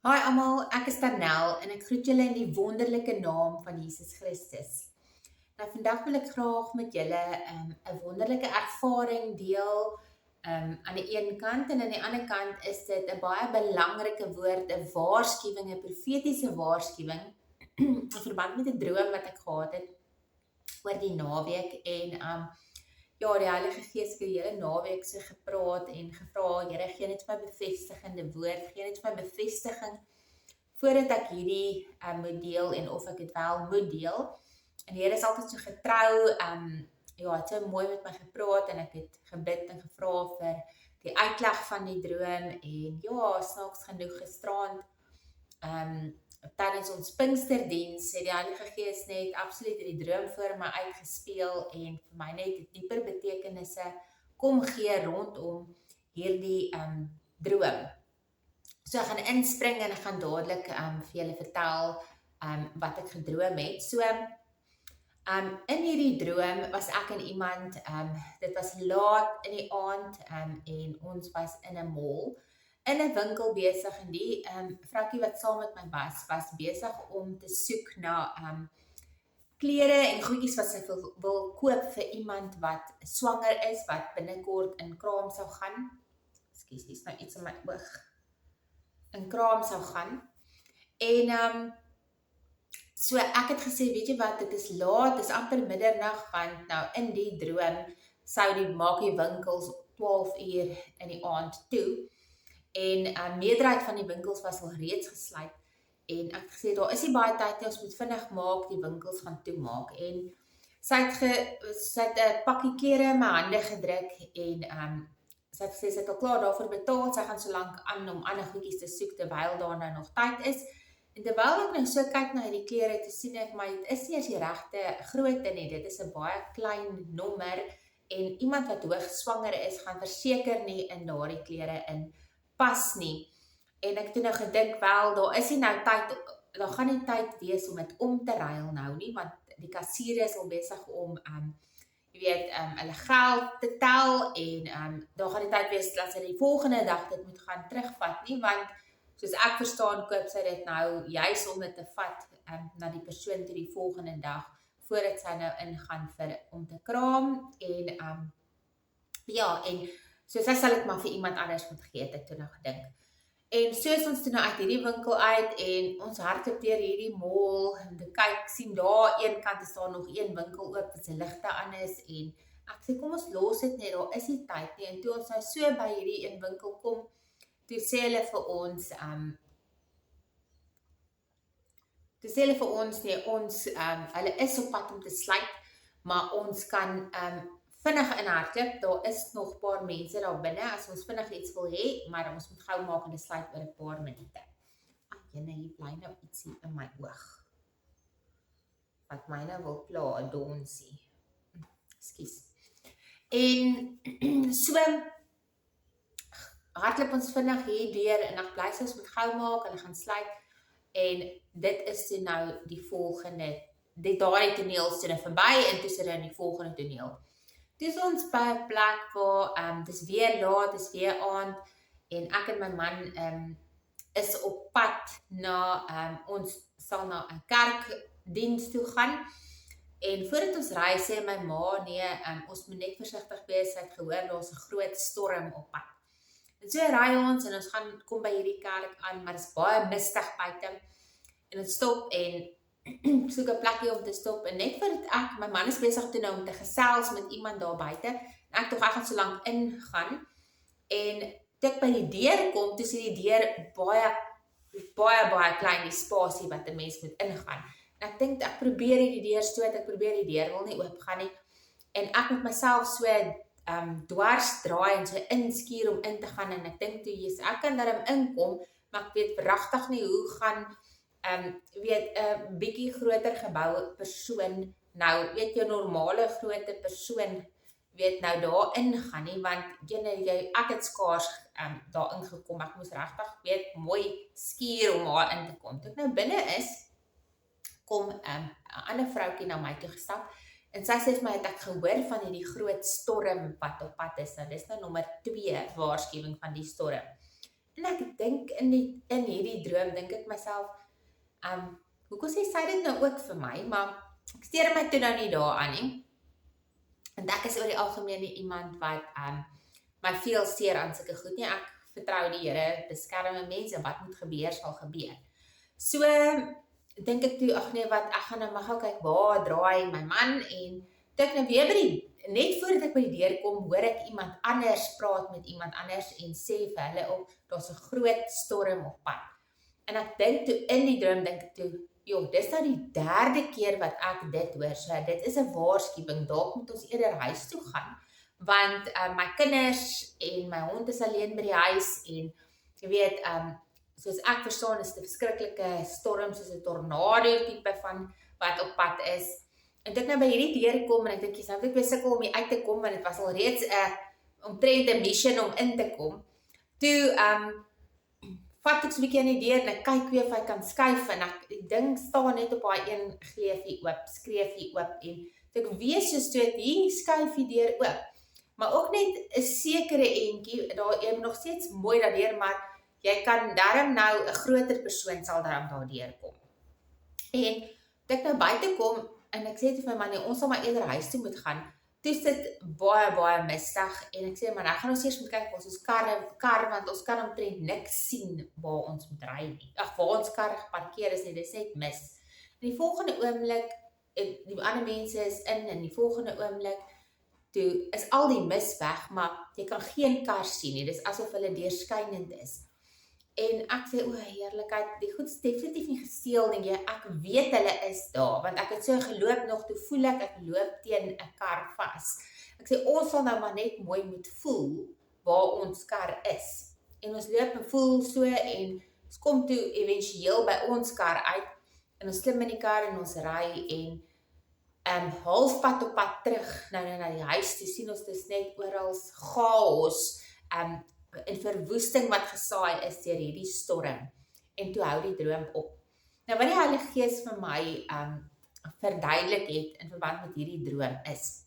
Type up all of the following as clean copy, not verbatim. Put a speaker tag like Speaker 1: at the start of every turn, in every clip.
Speaker 1: Hi almal, ek is Tanel en ek groet julle in die wonderlike naam van Jesus Christus. Nou vandag wil ek graag met julle 'n wonderlike ervaring deel aan die een kant en aan die ander kant is dit 'n baie belangrike woord, 'n waarskuwing, 'n profetiese waarskuwing in verband met 'n droom wat ek gehad het oor die naweek en ja, die Heilige Gees het die hele naweek so gepraat en gevra, Here, gee net my bevestigende woord, gee net my bevestiging voordat ek hierdie moet deel en of ek dit wel moet deel. En die Here is altyd so getrou, ja, het so mooi met my gepraat en ek het gebid en gevra vir die uitleg van die droom en ja, snaaks genoeg gisterand, tydens ons Pinksterdiens het die Heilige Gees net absoluut die droom voor my uitgespeel en vir my net dieper betekenisse kom gee rondom hierdie droom. So ek gaan inspring en ek gaan dadelik vir julle vertel wat ek gedroom het. So in hierdie droom was ek en iemand, dit was laat in die aand en ons was in 'n mall, in 'n winkel besig en die vroukie wat saam met my was besig om te soek na klere en goedjies wat sy wil koop vir iemand wat swanger is, wat binnekort in kraam sou gaan. Ekskuus, hier's nou iets in my oog. In kraam sou gaan. En so ek het gesê, weet jy wat, dit is laat, dit is amper middernag, want nou in die droom sou maak die winkels 12 uur in die aand toe. En meerderheid van die winkels was al reeds gesluit. En ek het gesê, daar is nie baie tyd nie, ons moet vinnig maak, die winkels gaan toemaak. En sy het 'n pakkie klere in my hande gedruk en sy het gesê, sy het al klaar daarvoor betaal, sy gaan so lank aan om ander goedjies te soek, terwyl daar nou nog tyd is. En terwyl ek nou so kyk na die klere, te sien ek, maar dit is nie as die regte grootte nie, dit is 'n baie klein nommer, en iemand wat hoog swanger is, gaan verseker nie in daardie klere in pas nie. En ek het nou gedink, wel, daar is nie nou tyd, daar gaan nie tyd wees om dit om te ruil nou nie, want die kassier is al besig om jy weet, hulle geld te tel en daar gaan die tyd wees dat sy die volgende dag dit moet gaan terugvat nie, want soos ek verstaan, koop sy dit nou juis om dit te vat na die persoon toe die volgende dag, voordat sy nou ingaan om te kraam en ja, en so sy sal dit maar vir iemand anders moet gee, het ek toe nou gedink. En so is ons toe nou uit hierdie winkel uit en ons hardloop deur hierdie mall en te kyk, sien daar een kant is daar nog een winkel oop wat se ligte aan is en ek sê kom ons los dit net, daar is nie tyd nie. En toe ons nou so by hierdie een winkel kom, toe sê hulle vir ons nee, hulle is op pad om te sluit, maar ons kan vinnig inhardloop, daar is nog 'n paar mense daar binne, as ons vinnig iets wil hê, maar ons moet gou maak en dit sluit oor 'n paar minute. Jene, hier bly nou ietsie in my oog, wat my nou wil pla, 'n donsie. Ekskuus. En so hardloop ons vinnig hier deur en ek bly ons moet gou maak, hulle gaan sluit, en dit is toe nou die volgende, daardie toneel is toe nou verby, en toe is dit die volgende toneel. Dis ons by 'n plek waar dis weer laat, dis weer aand en ek en my man is op pad na ons sal na 'n kerkdiens toe gaan. En voordat ons ry sê my ma, nee, ons moet net versigtig wees, sy het gehoor daar's 'n groot storm op pad. En so ry ons en ons kom by hierdie kerk aan, maar dit is baie mistig buite. En ons stop en soek 'n plekkie om te stop en net voordat my man is besig toe nou om te gesels met iemand daar buite, en ek tog ek gaan so lank ingaan, en toe ek by die deur kom, toe sien die deur baie klein, die spasie wat 'n mens moet ingaan. En ek dink, ek probeer die deur stoot, ek probeer die deur wil nie oopgaan nie, en ek moet myself so dwars draai en so inskuur om in te gaan, en ek dink toe, ek kan daarom inkom, maar ek weet pragtig nie hoe gaan weet 'n bietjie groter gebou persoon nou, weet jou normale groot persoon weet nou daar ingaan nie, want ek het skaars daar ingekom, ek moes regtig weet mooi skuur om haar in te kom. Toe ek nou binne is, kom 'n ander vroukie na my toe gestap en sy sê vir my, het ek gehoor van hierdie groot storm wat op pad is. Nou dis nou nommer 2 waarskuwing van die storm. En ek dink in hierdie droom, dink ek myself, hoekom sê sy dit nou ook vir my, maar ek steur my toe nou nie daaraan nie. Want ek is oor die algemeen nie iemand wat my veel seer aan sulke goed nie. Ek vertrou die Here, beskerm mense, wat moet gebeur, sal gebeur. So, dink ek toe, ag nee, wat, ek gaan nou maar gou kyk, waar draai my man, en toe ek nou weer net voordat ek by die deur kom, hoor ek iemand anders praat met iemand anders, en sê vir hulle daar's 'n groot storm op pad. En ek dink toe, in die droom, dink ek toe, joh, dis nou die 3de keer wat ek dit hoor, so dit is 'n waarskuwing, dalk moet ons eerder huis toe gaan, want my kinders en my hond is alleen by die huis, en jy weet, soos ek verstaan, is dit 'n verskriklike storm, soos 'n tornado tipe van wat op pad is. En ek nou by hierdie deur kom, en ek dink, nou ek weer sukkel om hier uit te kom, want dit was al reeds omtrent 'n mission om in te kom. Toe, vat ek so 'n bietjie aan die deur, en ek kyk weer of hy kan skuif, en die ding staan net op daai een gleufie oop, skreefie oop, en toe ek weer so stoot, hier skuif die deur oop. Maar ook net 'n sekere entjie, daar jy nog steeds mooi daardeur, maar jy kan darm nou 'n groter persoon sal darm daardeur kom. En toe ek nou buite kom, en ek sê vir my man, ons sal maar eerder huis toe moet gaan. Toe is dit baie mistig, en ek sê, man, ek gaan ons eers moet kyk waar ons kar, want ons kan omtrent niks sien waar ons moet ry nie. Waar ons kar geparkeer is nie, dis net mis. In die volgende oomblik, die ander mense is in die volgende oomblik, toe is al die mis weg, maar jy kan geen kar sien nie, dis asof hulle deurskynend is. En ek sê, o heerlikheid, die goed is definitief nie gesteel nie, ek weet hulle is daar, want ek het so geloop nog, toe voel ek loop teen 'n kar vas. Ek sê, ons sal nou maar net mooi moet voel, waar ons kar is. En ons loop en voel so, en ons kom toe eventueel by ons kar uit, en ons klim in die kar, en ons ry, en halfpad op pad terug, na die huis, toe sien ons dis net oral chaos, en verwoesting wat gesaai is deur hierdie storm, en toe hou die droom op. Nou wat die Heilige Gees vir my verduidelik het in verband met hierdie droom is,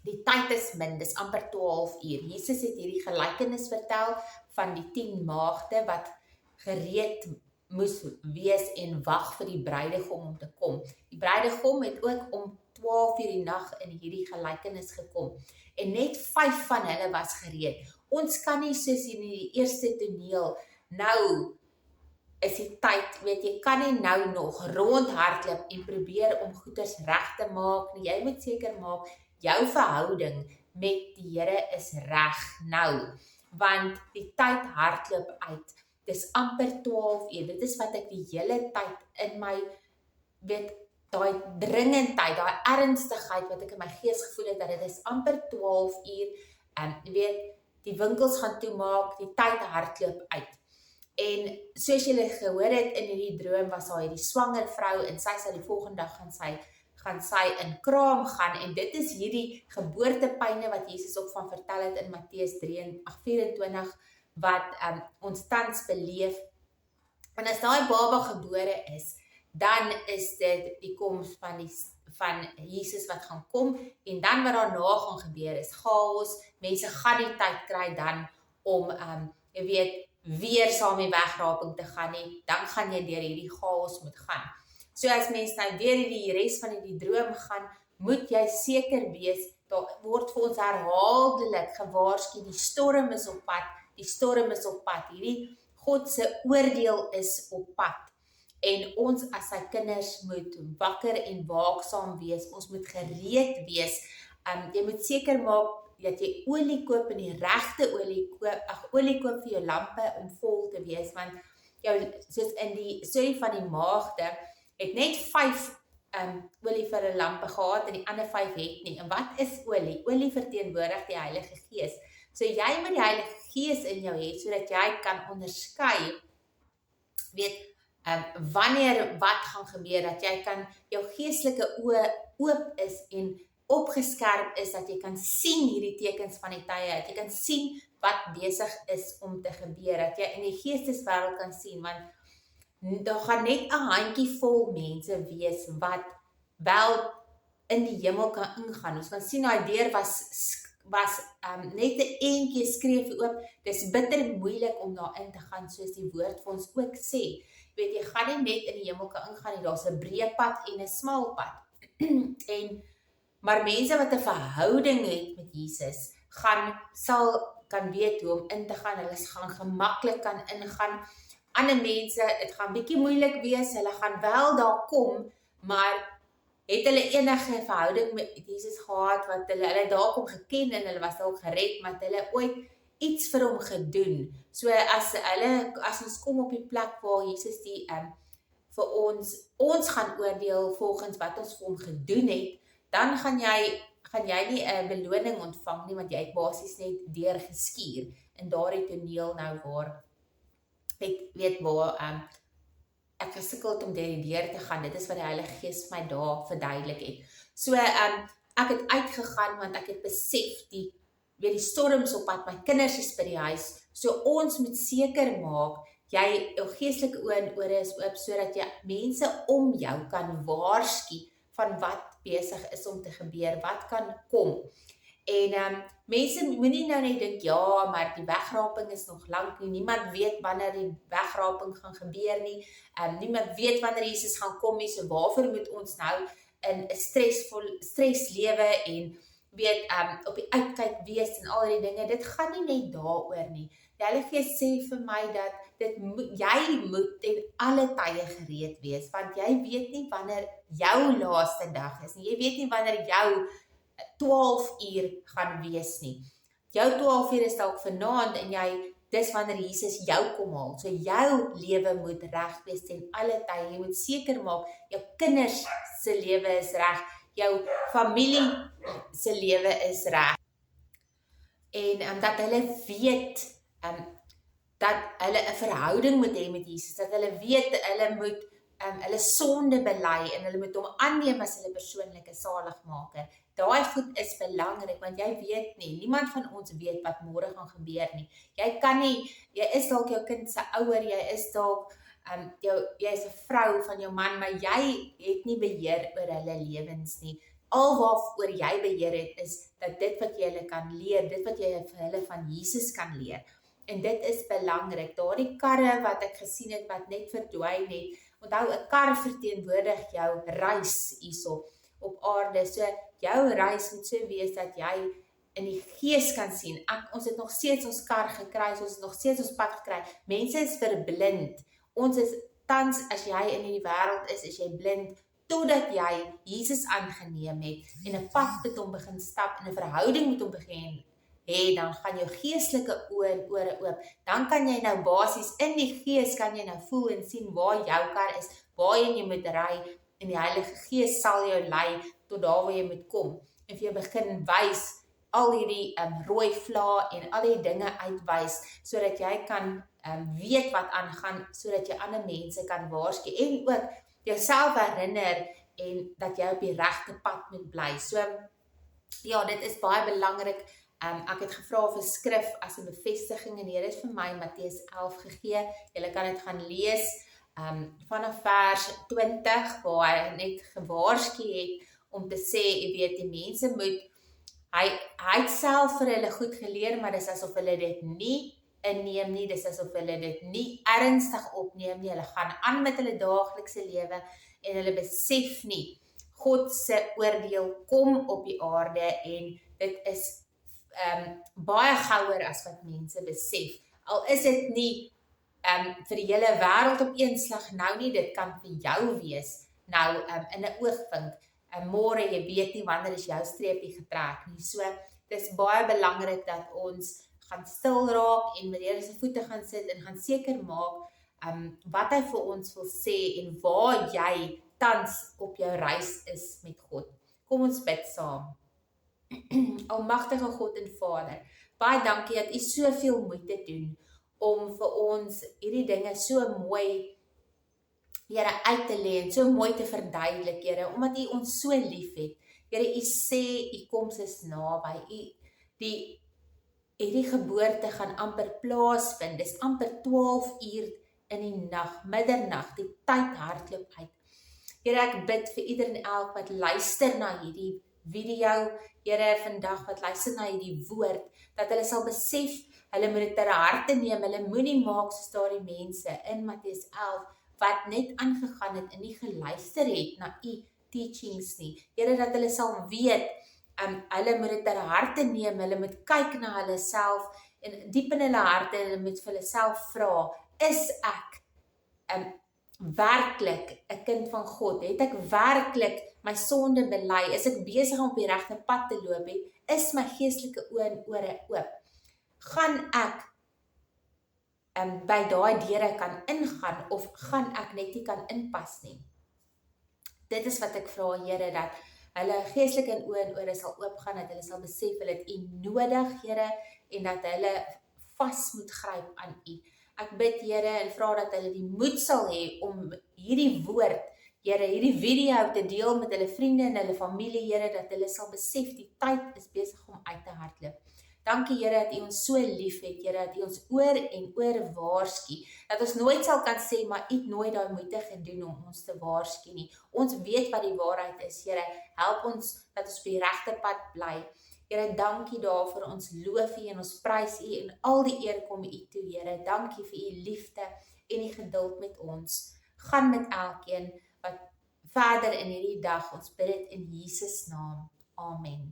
Speaker 1: die tyd is min, dis amper 12 uur. Jesus het hierdie gelykenis vertel van die 10 maagde wat gereed moes wees en wag vir die bruidegom om te kom. Die bruidegom het ook om 12 uur die nag in hierdie gelykenis gekom, en net 5 van hulle was gereed. Ons kan nie soos in die eerste toneel, nou is die tyd, weet jy, kan nie nou nog rondhardloop en probeer om goeders reg te maak nie. Jy moet seker maak, jou verhouding met die Here is reg nou, want die tyd hardloop uit. Dis amper 12 uur, dit is wat ek die hele tyd in my, weet, daai dringendheid, daai ernstigheid wat ek in my gees gevoel het, dat dit is amper 12 uur, en weet, die winkels gaan toemaak, die tyd hardloop uit. En soos julle gehoor het in hierdie droom, was daar hierdie swanger vrou, en sy sal die volgende dag gaan sy in kraam gaan, en dit is hierdie geboortepyne wat Jesus ook van vertel het in Matteus 24, wat ons tans beleef. En as daai baba gebore is, dan is dit die koms van Jesus wat gaan kom, en dan wat daarna gaan gebeur is chaos, mense gaan die tyd kry dan om, jy weet, weer saam die wegraping te gaan nie, dan gaan jy deur hierdie chaos moet gaan. So as mens nou deur die res van die droom gaan, moet jy seker wees, daar word vir ons herhaaldelik gewaarsku, die storm is op pad, hierdie God se oordeel is op pad. En ons as sy kinders moet wakker en waaksaam wees, ons moet gereed wees, jy moet seker maak dat jy olie koop en die regte olie koop vir jou lampe om vol te wees, want soos in die storie van die maagde, het net 5 olie vir 'n lampe gehad en die ander 5 het nie. En wat is olie? Olie verteenwoordig die Heilige Gees. So jy moet die Heilige Gees in jou hê, sodat jy kan onderskei, weet, wanneer wat gaan gebeur, dat jy kan, jou geestelike oë oop is en opgeskerp is, dat jy kan sien hierdie tekens van die tye, dat jy kan sien wat besig is om te gebeur, dat jy in die geesteswêreld kan sien, want daar gaan net 'n handjie vol mense wees wat wel in die hemel kan ingaan. Ons kan sien daai deur was net 'n eentjie skreef oop. Dis bitter moeilik om daarin te gaan, soos die woord vir ons ook sê. Weet jy, gaan nie net in die hemel kan ingaan nie, daar's 'n breë pad en 'n smal pad. Maar mense wat 'n verhouding het met Jesus, kan weet hoe om in te gaan, hulle gaan gemaklik kan ingaan. Ander mense, dit gaan bietjie moeilik wees, hulle gaan wel daar kom, maar het hulle enige verhouding met Jesus gehad, wat hulle daar kom geken en hulle was dalk gered, maar het hulle ooit iets vir hom gedoen. So as ons kom op die plek waar Jesus vir ons gaan oordeel volgens wat ons vir hom gedoen het, dan gaan jy nie 'n beloning ontvang nie, want jy het basies net deurgeskuur in daardie toneel nou waar ek gesukkel het om deur te gaan. Dit is wat die Heilige Gees vir my daar verduidelik het. So ek het uitgegaan want ek het besef die storms op pad, my kinders is by die huis. So ons moet seker maak jou geestelike oë en ore is oop sodat jy mense om jou kan waarsku van wat besig is om te gebeur, wat kan kom. En mense moenie nou net dink, ja, maar die wegraping is nog lank nie. Niemand weet wanneer die wegraping gaan gebeur nie. Niemand weet wanneer Jesus gaan kom nie. So waarvoor moet ons nou in 'n stres lewe en op die uitkyk wees en al die dinge? Dit gaan nie net daaroor nie. Die Heilige Gees sê vir my dat jy moet ten alle tye gereed wees, want jy weet nie wanneer jou laaste dag is nie. Jy weet nie wanneer jou 12 uur gaan wees nie. Jou 12 uur is dalk vanaand en dis wanneer Jesus jou kom haal. So jou lewe moet reg wees ten alle tye. Jy moet seker maak jou kinders se lewe is reg, jou familie se lewe is reg. En dat hulle weet dat hulle 'n verhouding moet hê met Jesus, dat hulle weet hulle moet hulle sonde bely en hulle moet hom aanneem as hulle persoonlike saligmaker. Daai goed is belangrik, want jy weet nie, niemand van ons weet wat môre gaan gebeur nie. Jy is dalk jou kind se ouer, jy is dalk jy is 'n vrou van jou man, maar jy het nie beheer oor hulle lewens nie. Al waaroor jy beheer het, is dat dit wat jy hulle kan leer, dit wat jy vir hulle van Jesus kan leer. En dit is belangrik. Daardie karre wat ek gesien het, wat net verdwyn het, onthou, 'n kar verteenwoordig jou reis hierso op aarde. So jou reis moet so wees dat jy in die gees kan sien. Ons het nog steeds ons kar gekry, ons het nog steeds ons pad gekry. Mense is verblind. Ons is tans, as jy in die wêreld is jy blind, totdat jy Jesus aangeneem het en 'n pad met hom begin stap en 'n verhouding met hom begin hê, dan gaan jou geestelike oë en ore oop. Dan kan jy nou basies in die gees kan jy nou voel en sien waar jou kar is, waarheen jy moet ry, en die Heilige Gees sal jou lei tot daar waar jy moet kom. En vir jou begin wys al hierdie rooi vlae en al die dinge uitwys, sodat jy kan weet wat aangaan, sodat jy ander mense kan waarsku en ook jouself herinner en dat jy op die regte pad moet bly. So ja, dit is baie belangrik. Ek het gevra vir skrif as 'n bevestiging en hier is vir my Matteus 11 gegee. Julle kan dit gaan lees vanaf vers 20 waar hy net gewaarsku het om te sê, jy weet, die mense moet, hy het self vir hulle goed geleer, maar dis asof hulle dit nie inneem nie, dis asof hulle dit nie ernstig opneem nie. Hulle gaan aan met hulle daaglikse lewe en hulle besef nie God se oordeel kom op die aarde en dit is baie gouer as wat mense besef. Al is dit nie vir die hele wêreld op een slag nou nie, dit kan vir jou wees nou in 'n oogwink. Môre, jy weet nie wanneer is jou streepie getrek nie. So dis baie belangrik dat ons gaan stil raak en met die Here se voete gaan sit en gaan seker maak wat hy vir ons wil sê en waar jy tans op jou reis is met God. Kom ons bid saam. Almagtige God en Vader, baie dankie dat U soveel moeite doen om vir ons hierdie dinge so mooi, Here, uit te lê en so mooi te verduidelik, Here, omdat U ons so lief het. Here, U sê U koms is naby. Hierdie geboorte gaan amper plaasvind. Dis amper 12 uur in die nag, middernag, die tyd hardloop uit. Here, ek bid vir ieder en elk wat luister na hierdie video, Here, vandag wat luister na hierdie woord, dat hulle sal besef, hulle moet dit ter harte neem, hulle moenie maak soos daardie mense in Matteus 11, wat net aangegaan het en nie geluister het na u teachings nie. Here, dat hulle sal weet, hulle moet dit ter harte neem, hulle moet kyk na hulle self, en diep in hulle harte, hulle moet vir hulle self vra, is ek werklik 'n kind van God? Het ek werklik my sonde bely? Is ek besig om op die regte pad te loop? Is my geestelike oë en ore oop? Gaan ek by daai deure kan ingaan, of gaan ek net nie kan inpas nie? Dit is wat ek vra, Here, dat hulle geestelike oë en ore sal oopgaan, dat hulle sal besef, hulle het u nodig, Here, en dat hulle vas moet gryp aan u. Ek bid, Here, en vra dat hulle die moed sal hê om hierdie woord, Here, hierdie video te deel met hulle vriende en hulle familie, Here, dat hulle sal besef, die tyd is besig om uit te hardloop. Dankie, Here, dat u ons so lief het, Here, dat u ons oor en oor waarsku, dat ons nooit sal kan sê, maar u het nooit daai moeite gedoen om ons te waarsku nie. Ons weet wat die waarheid is, Here, help ons dat ons op die regte pad bly. Here, dankie daarvoor, ons loof u en ons prys u en al die eer kom u toe, Here. Dankie vir u liefde en die geduld met ons. Gaan met elkeen wat verder in hierdie dag, ons bid dit in Jesus naam. Amen.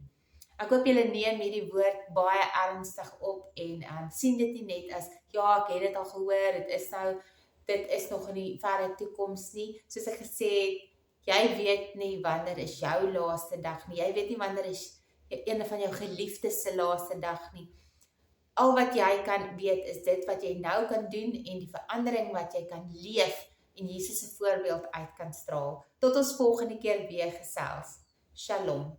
Speaker 1: Ek hoop julle neem hierdie woord baie ernstig op en sien dit nie net as, ja, ek het dit al gehoor, dit is nog in die verre toekoms nie. Soos ek gesê het, jy weet nie wanneer is jou laaste dag nie. Jy weet nie wanneer is een van jou geliefdes se laaste dag nie. Al wat jy kan weet is dit wat jy nou kan doen en die verandering wat jy kan leef en Jesus se voorbeeld uit kan straal. Tot ons volgende keer weer gesels. Shalom.